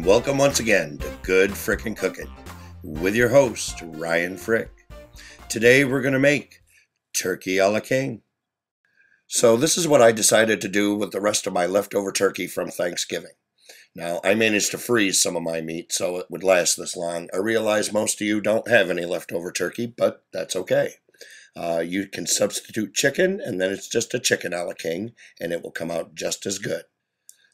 and welcome once again to Good Frickin Cookin' with your host, Ryan Frick. Today we're going to make turkey a la king. So this is what I decided to do with the rest of my leftover turkey from Thanksgiving. Now, I managed to freeze some of my meat so it would last this long. I realize most of you don't have any leftover turkey, but that's okay. You can substitute chicken, and then it's just a chicken a la king, and it will come out just as good.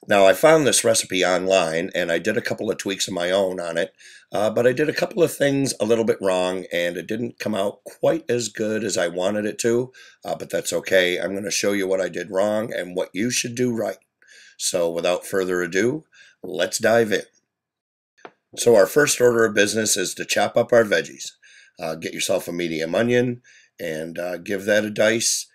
Now, I found this recipe online, and I did a couple of tweaks of my own on it, but I did a couple of things a little bit wrong, and it didn't come out quite as good as I wanted it to, but that's okay. I'm going to show you what I did wrong and what you should do right. So without further ado, let's dive in. So our first order of business is to chop up our veggies. Get yourself a medium onion and give that a dice.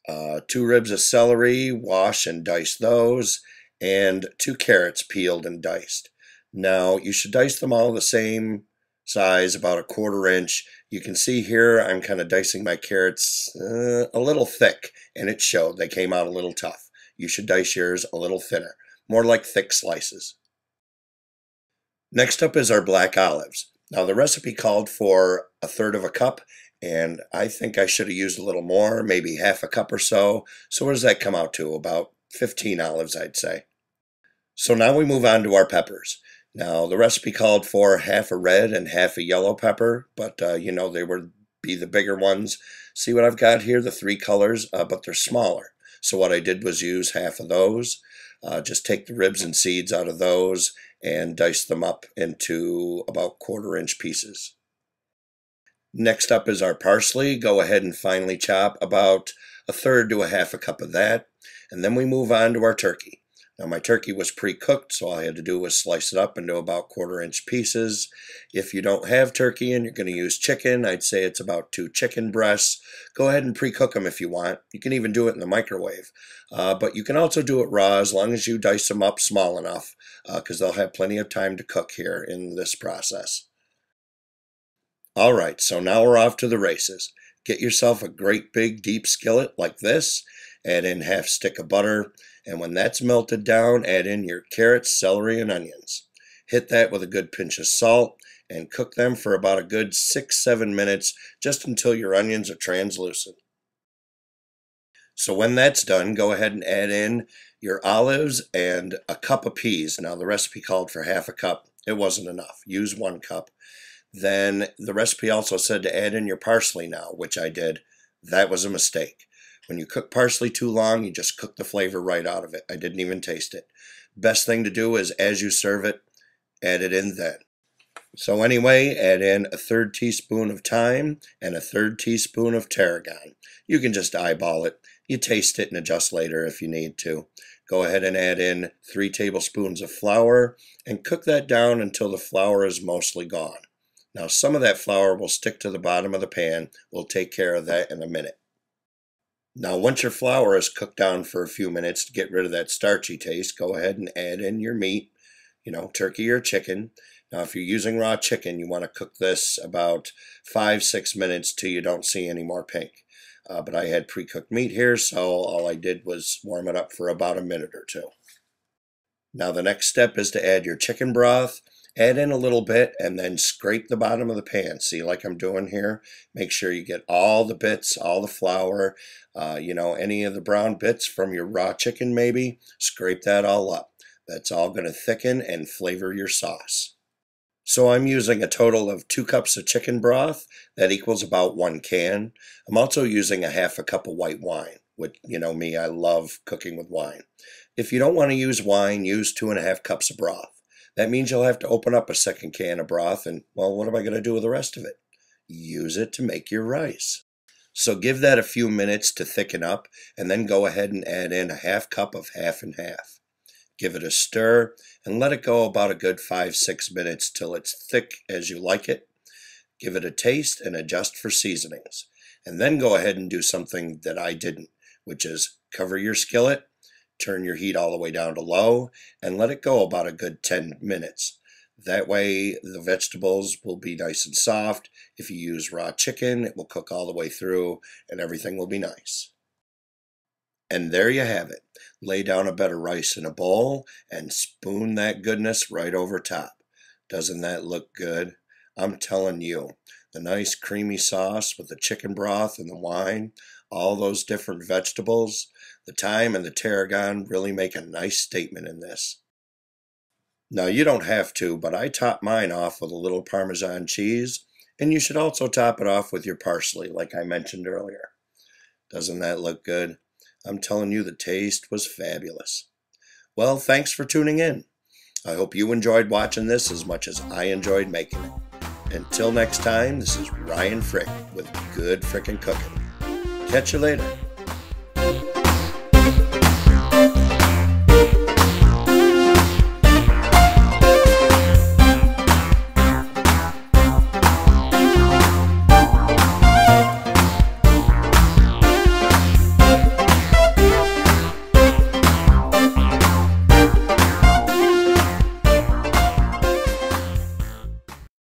2 ribs of celery, wash and dice those, and 2 carrots peeled and diced. Now, you should dice them all the same size, about 1/4 inch. You can see here I'm kind of dicing my carrots a little thick, and it showed. They came out a little tough. You should dice yours a little thinner, more like thick slices. Next up is our black olives. Now, the recipe called for 1/3 cup, and I think I should have used a little more, maybe 1/2 cup or so. So what does that come out to? About 15 olives, I'd say. So now we move on to our peppers. Now, the recipe called for 1/2 red and 1/2 yellow pepper, but they would be the bigger ones. See what I've got here? The 3 colors, but they're smaller. So what I did was use 1/2 of those. Just take the ribs and seeds out of those and dice them up into about 1/4 inch pieces. Next up is our parsley. Go ahead and finely chop about 1/3 to 1/2 cup of that. And then we move on to our turkey. Now, my turkey was pre-cooked, so all I had to do was slice it up into about 1/4 inch pieces. If you don't have turkey and you're going to use chicken, I'd say it's about 2 chicken breasts. Go ahead and pre-cook them if you want. You can even do it in the microwave. But you can also do it raw as long as you dice them up small enough, because they'll have plenty of time to cook here in this process. All right, so now we're off to the races. Get yourself a great big deep skillet like this. Add in 1/2 stick of butter, and when that's melted down, add in your carrots, celery, and onions. Hit that with a good pinch of salt and cook them for about a good 6-7 minutes, just until your onions are translucent. So when that's done, go ahead and add in your olives and a cup of peas. Now, the recipe called for 1/2 cup. It wasn't enough. Use 1 cup. Then the recipe also said to add in your parsley now, which I did. That was a mistake. When you cook parsley too long, you just cook the flavor right out of it. I didn't even taste it. Best thing to do is, as you serve it, add it in then. So anyway, add in 1/3 teaspoon of thyme and 1/3 teaspoon of tarragon. You can just eyeball it. You taste it and adjust later if you need to. Go ahead and add in 3 tablespoons of flour and cook that down until the flour is mostly gone. Now, some of that flour will stick to the bottom of the pan. We'll take care of that in a minute. Now, once your flour is cooked down for a few minutes to get rid of that starchy taste, go ahead and add in your meat, turkey or chicken. Now, if you're using raw chicken, you want to cook this about 5-6 minutes till you don't see any more pink. But I had pre-cooked meat here, so all I did was warm it up for about a minute or 2. Now, the next step is to add your chicken broth. Add in a little bit and then scrape the bottom of the pan. See, like I'm doing here? Make sure you get all the bits, all the flour, any of the brown bits from your raw chicken maybe. Scrape that all up. That's all going to thicken and flavor your sauce. So I'm using a total of 2 cups of chicken broth. That equals about 1 can. I'm also using 1/2 cup of white wine. Which, me, I love cooking with wine. If you don't want to use wine, use 2.5 cups of broth. That means you'll have to open up a second can of broth, and, well, what am I going to do with the rest of it? Use it to make your rice. So give that a few minutes to thicken up, and then go ahead and add in 1/2 cup of 1/2 and 1/2. Give it a stir, and let it go about a good 5-6 minutes till it's thick as you like it. Give it a taste and adjust for seasonings. And then go ahead and do something that I didn't, which is cover your skillet, turn your heat all the way down to low, and let it go about a good 10 minutes. That way the vegetables will be nice and soft. If you use raw chicken, it will cook all the way through and everything will be nice. And there you have it. Lay down a bed of rice in a bowl and spoon that goodness right over top. Doesn't that look good? I'm telling you, the nice creamy sauce with the chicken broth and the wine, all those different vegetables, the thyme and the tarragon really make a nice statement in this. Now you don't have to, but I top mine off with a little Parmesan cheese, and you should also top it off with your parsley, like I mentioned earlier. Doesn't that look good? I'm telling you, the taste was fabulous. Well, thanks for tuning in. I hope you enjoyed watching this as much as I enjoyed making it. Until next time, this is Ryan Frick with Good Frickin' Cookin'. Catch you later.